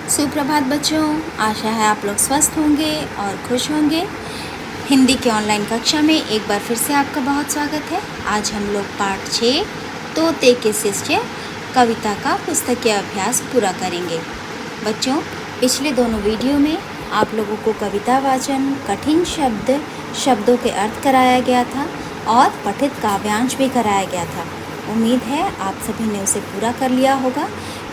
सुप्रभात बच्चों, आशा है आप लोग स्वस्थ होंगे और खुश होंगे। हिंदी के ऑनलाइन कक्षा में एक बार फिर से आपका बहुत स्वागत है। आज हम लोग पाठ 6 तोते के शिष्य कविता का पुस्तकीय अभ्यास पूरा करेंगे। बच्चों, पिछले दोनों वीडियो में आप लोगों को कविता वाचन, कठिन शब्दों के अर्थ कराया गया था और पठित काव्यांश भी कराया गया था। उम्मीद है आप सभी ने उसे पूरा कर लिया होगा।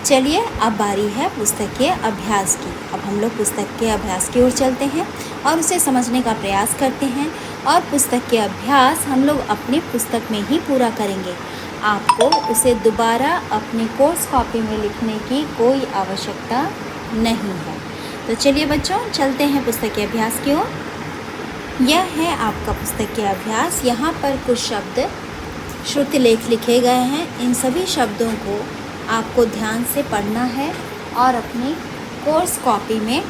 चलिए, अब बारी है पुस्तक के अभ्यास की। अब हम लोग पुस्तक के अभ्यास की ओर चलते हैं और उसे समझने का प्रयास करते हैं और पुस्तक के अभ्यास हम लोग अपनी पुस्तक में ही पूरा करेंगे। आपको उसे दोबारा अपनी कोर्स कॉपी में लिखने की कोई आवश्यकता नहीं है। तो चलिए बच्चों, चलते हैं पुस्तक के अभ्यास की ओर। यह है आपका पुस्तक के अभ्यास। यहाँ पर कुछ शब्द श्रुति लेख लिखे गए हैं। इन सभी शब्दों को आपको ध्यान से पढ़ना है और अपनी कोर्स कॉपी में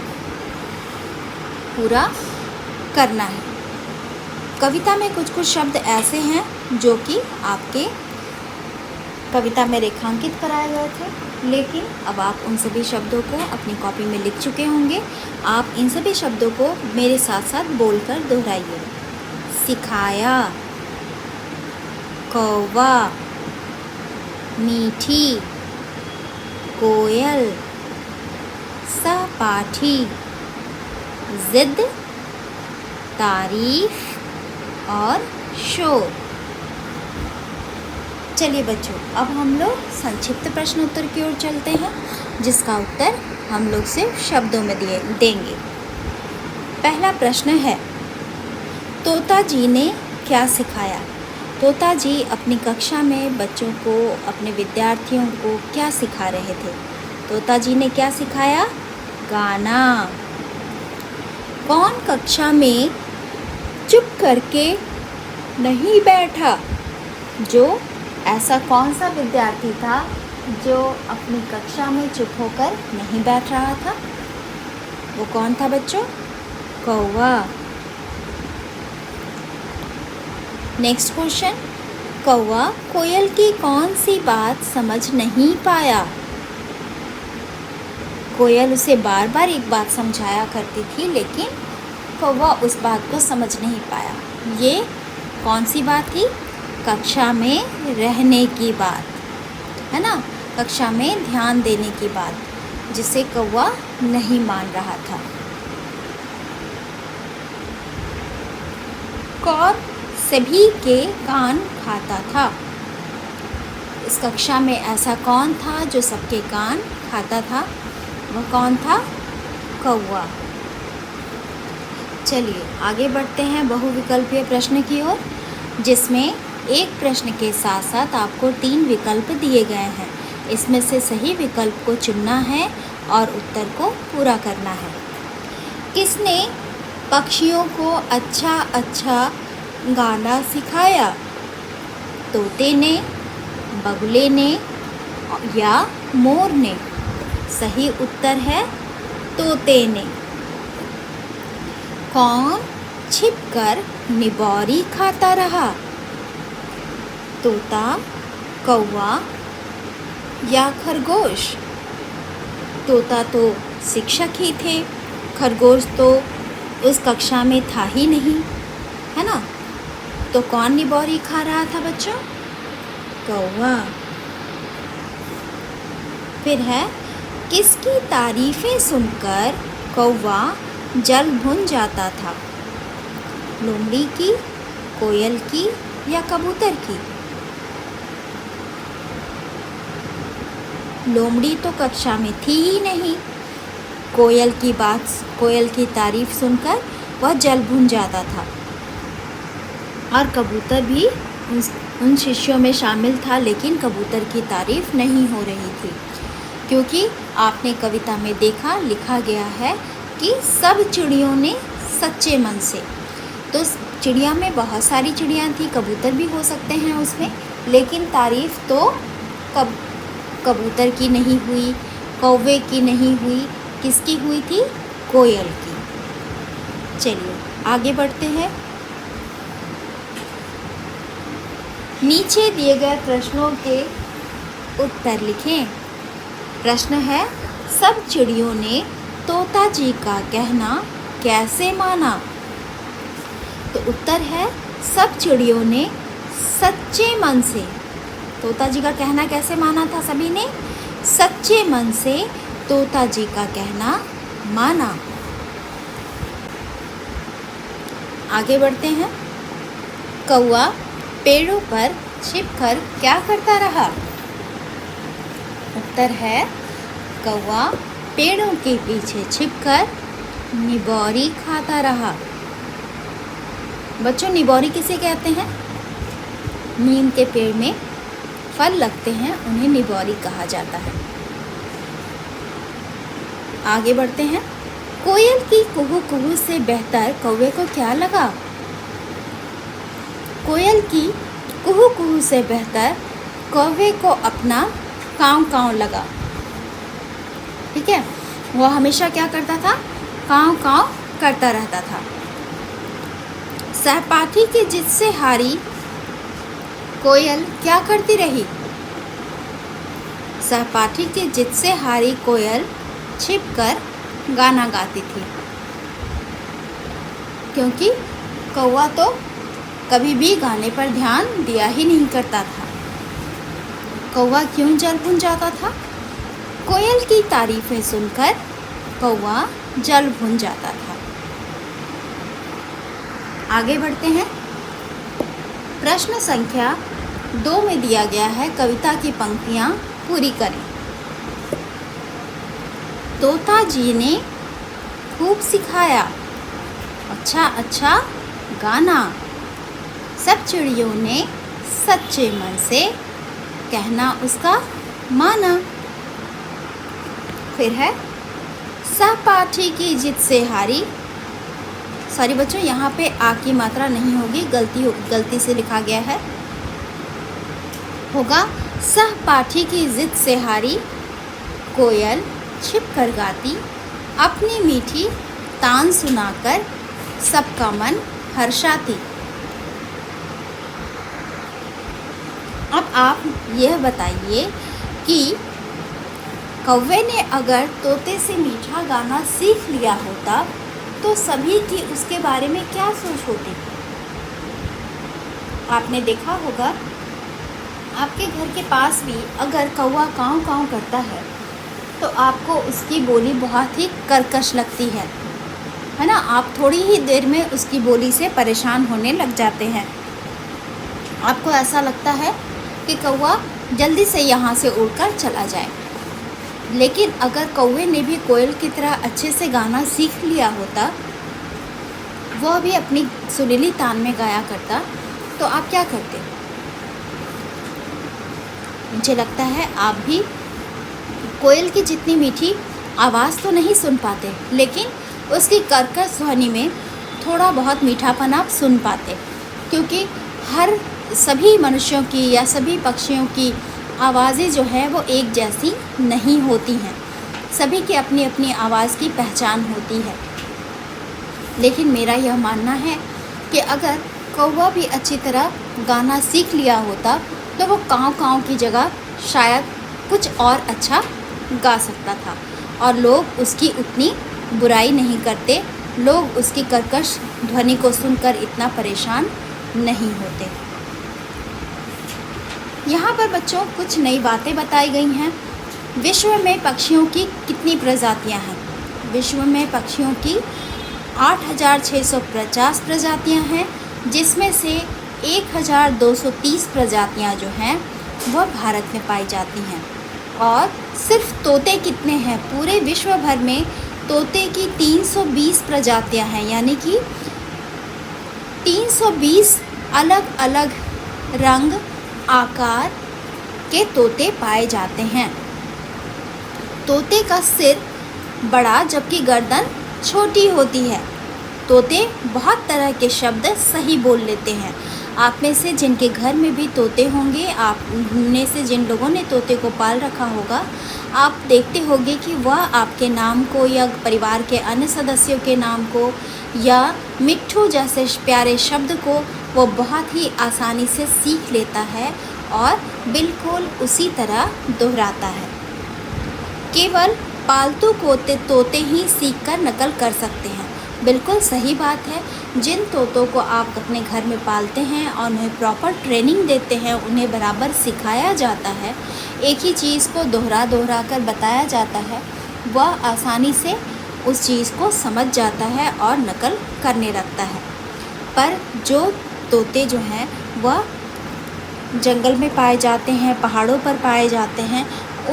पूरा करना है। कविता में कुछ शब्द ऐसे हैं जो कि आपके कविता में रेखांकित कराए गए थे, लेकिन अब आप उन सभी शब्दों को अपनी कॉपी में लिख चुके होंगे। आप इन सभी शब्दों को मेरे साथ साथ बोलकर दोहराइए। सिखाया, कौवा, मीठी, कोयल, सहपाठी, जिद, तारीफ और शोर। चलिए बच्चों, अब हम लोग संक्षिप्त प्रश्न उत्तर की ओर चलते हैं, जिसका उत्तर हम लोग सिर्फ शब्दों में देंगे। पहला प्रश्न है, तोता जी ने क्या सिखाया? तोता जी अपनी कक्षा में बच्चों को, अपने विद्यार्थियों को क्या सिखा रहे थे? तोता जी ने क्या सिखाया? गाना। कौन कक्षा में चुप करके नहीं बैठा? ऐसा कौन सा विद्यार्थी था जो अपनी कक्षा में चुप होकर नहीं बैठ रहा था? वो कौन था बच्चों? कौवा। नेक्स्ट क्वेश्चन, कौवा कोयल की कौन सी बात समझ नहीं पाया? कोयल उसे बार बार एक बात समझाया करती थी, लेकिन कौवा उस बात को समझ नहीं पाया। ये कौन सी बात थी? कक्षा में रहने की बात, है ना? कक्षा में ध्यान देने की बात, जिसे कौवा नहीं मान रहा था। कौर सभी के कान खाता था। इस कक्षा में ऐसा कौन था जो सबके कान खाता था? वह कौन था? कौवा। चलिए आगे बढ़ते हैं बहुविकल्पीय प्रश्न की ओर, जिसमें एक प्रश्न के साथ साथ आपको 3 विकल्प दिए गए हैं। इसमें से सही विकल्प को चुनना है और उत्तर को पूरा करना है। किसने पक्षियों को अच्छा अच्छा गाना सिखाया? तोते ने, बगुले ने या मोर ने? सही उत्तर है तोते ने। कौन छिपकर निबौरी खाता रहा? तोता, कौवा या खरगोश? तोता तो शिक्षक ही थे, खरगोश तो उस कक्षा में था ही नहीं, है ना? तो कौन निबौरी खा रहा था बच्चों? कौवा। फिर है, किसकी तारीफें सुनकर कौवा जल भुन जाता था? लोमड़ी की, कोयल की या कबूतर की? लोमड़ी तो कक्षा में थी ही नहीं। कोयल की तारीफ सुनकर वह जल भुन जाता था, और कबूतर भी उन शिष्यों में शामिल था, लेकिन कबूतर की तारीफ नहीं हो रही थी, क्योंकि आपने कविता में देखा, लिखा गया है कि सब चिड़ियों ने सच्चे मन से। तो चिड़िया में बहुत सारी चिड़ियाँ थी, कबूतर भी हो सकते हैं उसमें, लेकिन तारीफ तो कबूतर की नहीं हुई, कौवे की नहीं हुई, किसकी हुई थी? कोयल की। चलिए आगे बढ़ते हैं। नीचे दिए गए प्रश्नों के उत्तर लिखें। प्रश्न है, सब चिड़ियों ने तोता जी का कहना कैसे माना? तो उत्तर है सब चिड़ियों ने सच्चे मन से। तोता जी का कहना कैसे माना था? सभी ने सच्चे मन से तोता जी का कहना माना। आगे बढ़ते हैं। कौआ पेड़ों पर छिपकर क्या करता रहा? उत्तर है कौआ पेड़ों के पीछे छिपकर निबौरी खाता रहा। बच्चों, निबौरी किसे कहते हैं? नीम के पेड़ में फल लगते हैं, उन्हें निबौरी कहा जाता है। आगे बढ़ते हैं। कोयल की कुहू कुहू से बेहतर कौवे को क्या लगा? कोयल की कुहू कुहू से बेहतर कौवे को अपना काँव काँव लगा। ठीक है, वो हमेशा क्या करता था? काँव काँव करता रहता था। सहपाठी की जिद से हारी कोयल क्या करती रही? सहपाठी की जिद से हारी कोयल छिपकर गाना गाती थी, क्योंकि कौवा तो कभी भी गाने पर ध्यान दिया ही नहीं करता था। कौवा क्यों जल भुन जाता था? कोयल की तारीफें सुनकर कौवा जल भुन जाता था। आगे बढ़ते हैं। प्रश्न संख्या 2 में दिया गया है, कविता की पंक्तियाँ पूरी करें। तोता जी ने खूब सिखाया अच्छा अच्छा गाना, सब चिड़ियों ने सच्चे मन से कहना उसका माना। फिर है सहपाठी की जिद से हारी। सॉरी बच्चों, यहाँ पे आ की मात्रा नहीं होगी, गलती से लिखा गया है। होगा सहपाठी की जिद से हारी कोयल छिपकर गाती, अपनी मीठी तान सुनाकर सबका मन हर्षाती। अब आप यह बताइए कि कौवे ने अगर तोते से मीठा गाना सीख लिया होता तो सभी की उसके बारे में क्या सोच होती? आपने देखा होगा आपके घर के पास भी अगर कौवा काँव काँव करता है तो आपको उसकी बोली बहुत ही कर्कश लगती है ना? आप थोड़ी ही देर में उसकी बोली से परेशान होने लग जाते हैं। आपको ऐसा लगता है कि कौवा जल्दी से यहाँ से उड़कर चला जाए। लेकिन अगर कौवे ने भी कोयल की तरह अच्छे से गाना सीख लिया होता, वह भी अपनी सुरीली तान में गाया करता, तो आप क्या करते? मुझे लगता है आप भी कोयल की जितनी मीठी आवाज़ तो नहीं सुन पाते, लेकिन उसकी कर्कश ध्वनि में थोड़ा बहुत मीठापन आप सुन पाते, क्योंकि सभी मनुष्यों की या सभी पक्षियों की आवाज़ें जो है वो एक जैसी नहीं होती हैं। सभी की अपनी अपनी आवाज़ की पहचान होती है। लेकिन मेरा यह मानना है कि अगर कौवा भी अच्छी तरह गाना सीख लिया होता तो वो काँव काँव की जगह शायद कुछ और अच्छा गा सकता था और लोग उसकी उतनी बुराई नहीं करते, लोग उसकी कर्कश ध्वनि को सुनकर इतना परेशान नहीं होते। यहाँ पर बच्चों कुछ नई बातें बताई गई हैं। विश्व में पक्षियों की कितनी प्रजातियाँ हैं? विश्व में पक्षियों की 8,650 प्रजातियाँ हैं, जिसमें से 1,230 प्रजातियाँ जो हैं वह भारत में पाई जाती हैं। और सिर्फ तोते कितने हैं? पूरे विश्व भर में तोते की 320 प्रजातियाँ हैं, यानी कि 320 अलग अलग रंग आकार के तोते पाए जाते हैं। तोते का सिर बड़ा जबकि गर्दन छोटी होती है। तोते बहुत तरह के शब्द सही बोल लेते हैं। आप में से जिनके घर में भी तोते होंगे, आप में से जिन लोगों ने तोते को पाल रखा होगा, आप देखते होंगे कि वह आपके नाम को या परिवार के अन्य सदस्यों के नाम को या मिट्ठू जैसे प्यारे शब्द को वो बहुत ही आसानी से सीख लेता है और बिल्कुल उसी तरह दोहराता है। केवल पालतू तोते ही सीखकर नकल कर सकते हैं। बिल्कुल सही बात है। जिन तोतों को आप अपने घर में पालते हैं और उन्हें प्रॉपर ट्रेनिंग देते हैं, उन्हें बराबर सिखाया जाता है, एक ही चीज़ को दोहरा कर बताया जाता है, वह आसानी से उस चीज़ को समझ जाता है और नकल करने लगता है। पर जो तोते जो हैं वह जंगल में पाए जाते हैं, पहाड़ों पर पाए जाते हैं,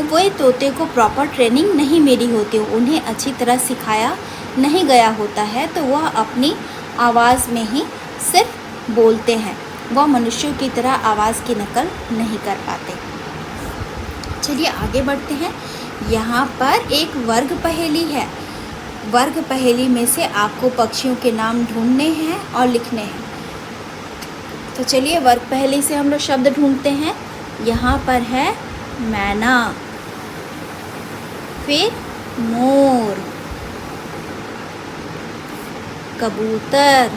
वही तोते को प्रॉपर ट्रेनिंग नहीं मिली होती, उन्हें अच्छी तरह सिखाया नहीं गया होता है, तो वह अपनी आवाज़ में ही सिर्फ बोलते हैं, वह मनुष्यों की तरह आवाज़ की नकल नहीं कर पाते। चलिए आगे बढ़ते हैं। यहाँ पर एक वर्ग पहेली है। वर्ग पहेली में से आपको पक्षियों के नाम ढूंढने हैं और लिखने हैं। तो चलिए वर्ग पहेली से हम लोग शब्द ढूंढते हैं। यहाँ पर है मैना, फिर मोर, कबूतर,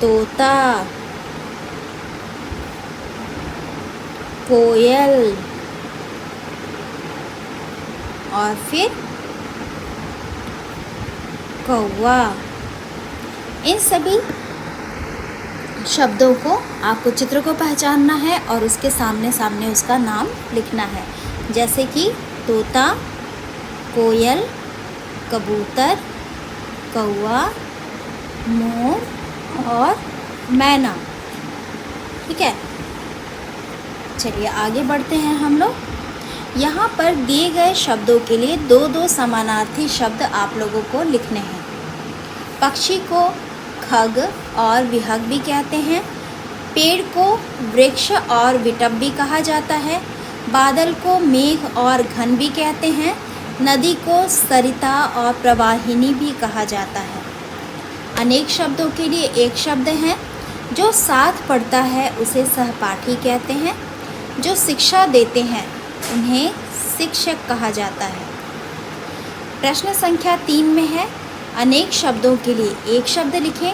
तोता, कोयल और फिर कौवा। इन सभी शब्दों को आपको चित्र को पहचानना है और उसके सामने सामने उसका नाम लिखना है, जैसे कि तोता, कोयल, कबूतर, कौवा, मोर और मैना। ठीक है, चलिए आगे बढ़ते हैं हम लोग। यहाँ पर दिए गए शब्दों के लिए दो दो समानार्थी शब्द आप लोगों को लिखने हैं। पक्षी को खग और विहग भी कहते हैं। पेड़ को वृक्ष और विटप भी कहा जाता है। बादल को मेघ और घन भी कहते हैं। नदी को सरिता और प्रवाहिनी भी कहा जाता है। अनेक शब्दों के लिए एक शब्द है। जो साथ पढ़ता है उसे सहपाठी कहते हैं। जो शिक्षा देते हैं उन्हें शिक्षक कहा जाता है। प्रश्न संख्या 3 में है, अनेक शब्दों के लिए एक शब्द लिखें।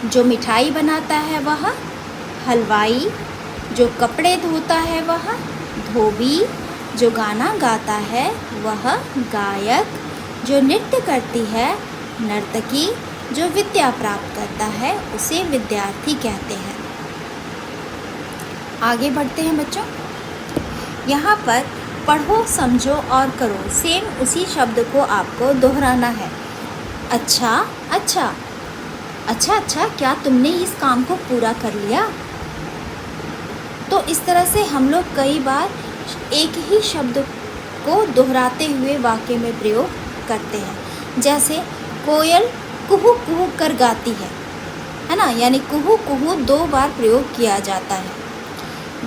जो मिठाई बनाता है वह हलवाई, जो कपड़े धोता है वह धोबी, जो गाना गाता है वह गायक, जो नृत्य करती है नर्तकी, जो विद्या प्राप्त करता है उसे विद्यार्थी कहते हैं। आगे बढ़ते हैं बच्चों। यहाँ पर पढ़ो, समझो और करो, सेम उसी शब्द को आपको दोहराना है। अच्छा अच्छा, अच्छा अच्छा, क्या तुमने इस काम को पूरा कर लिया? तो इस तरह से हम लोग कई बार एक ही शब्द को दोहराते हुए वाक्य में प्रयोग करते हैं। जैसे कोयल कुहू कुहू कर गाती है ना, यानी कुहू कुहू 2 बार प्रयोग किया जाता है।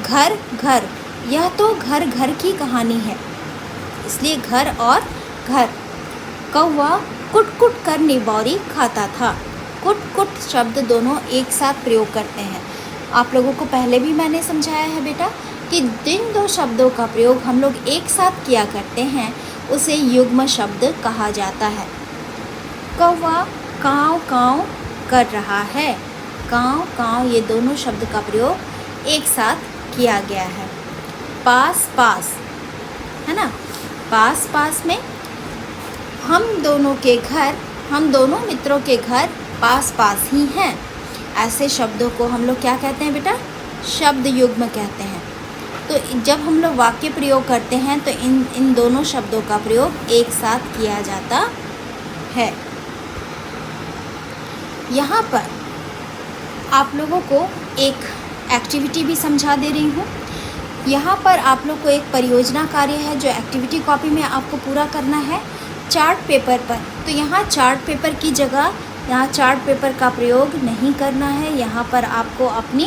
घर घर, यह तो घर घर की कहानी है, इसलिए घर और घर। कौवा कुट कुट कर निबौरी खाता था। कुट कुट शब्द दोनों एक साथ प्रयोग करते हैं। आप लोगों को पहले भी मैंने समझाया है बेटा कि जिन 2 शब्दों का प्रयोग हम लोग एक साथ किया करते हैं उसे युग्म शब्द कहा जाता है। कौवा काँव काँव कर रहा है। काँव काँव, ये दोनों शब्द का प्रयोग एक साथ किया गया है। पास पास, है ना, पास पास में हम दोनों मित्रों के घर पास पास ही हैं। ऐसे शब्दों को हम लोग क्या कहते हैं बेटा? शब्द युग्म कहते हैं। तो जब हम लोग वाक्य प्रयोग करते हैं तो इन दोनों शब्दों का प्रयोग एक साथ किया जाता है। यहाँ पर आप लोगों को एक एक्टिविटी भी समझा दे रही हूँ। यहाँ पर आप लोग को एक परियोजना कार्य है जो एक्टिविटी कॉपी में आपको पूरा करना है चार्ट पेपर पर। तो यहाँ चार्ट पेपर की जगह यहाँ चार्ट पेपर का प्रयोग नहीं करना है, यहाँ पर आपको अपनी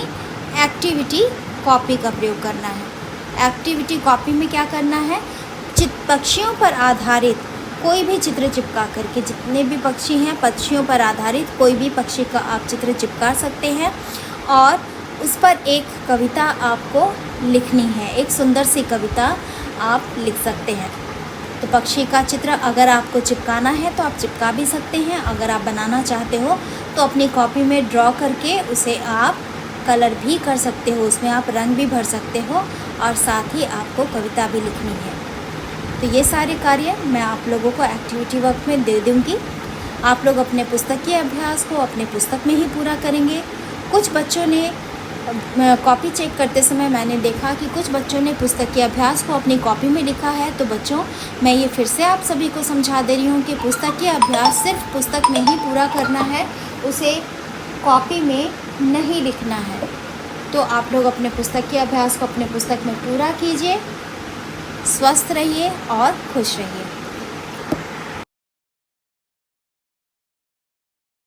एक्टिविटी कॉपी का प्रयोग करना है। एक्टिविटी कॉपी में क्या करना है? पक्षियों पर आधारित कोई भी चित्र चिपका करके, जितने भी पक्षी हैं पक्षियों पर आधारित कोई भी पक्षी का आप चित्र चिपका सकते हैं और उस पर एक कविता आपको लिखनी है। एक सुंदर सी कविता आप लिख सकते हैं। तो पक्षी का चित्र अगर आपको चिपकाना है तो आप चिपका भी सकते हैं। अगर आप बनाना चाहते हो तो अपनी कॉपी में ड्रॉ करके उसे आप कलर भी कर सकते हो, उसमें आप रंग भी भर सकते हो और साथ ही आपको कविता भी लिखनी है। तो ये सारे कार्य मैं आप लोगों को एक्टिविटी वर्क में दे दूँगी। आप लोग अपने पुस्तकीय अभ्यास को अपने पुस्तक में ही पूरा करेंगे। कुछ बच्चों ने कॉपी चेक करते समय मैंने देखा कि कुछ बच्चों ने पुस्तकीय अभ्यास को अपनी कॉपी में लिखा है। तो बच्चों, मैं ये फिर से आप सभी को समझा दे रही हूँ कि पुस्तकीय अभ्यास सिर्फ पुस्तक में ही पूरा करना है, उसे कॉपी में नहीं लिखना है। तो आप लोग अपने पुस्तकीय अभ्यास को अपने पुस्तक में पूरा कीजिए। स्वस्थ रहिए और खुश रहिए।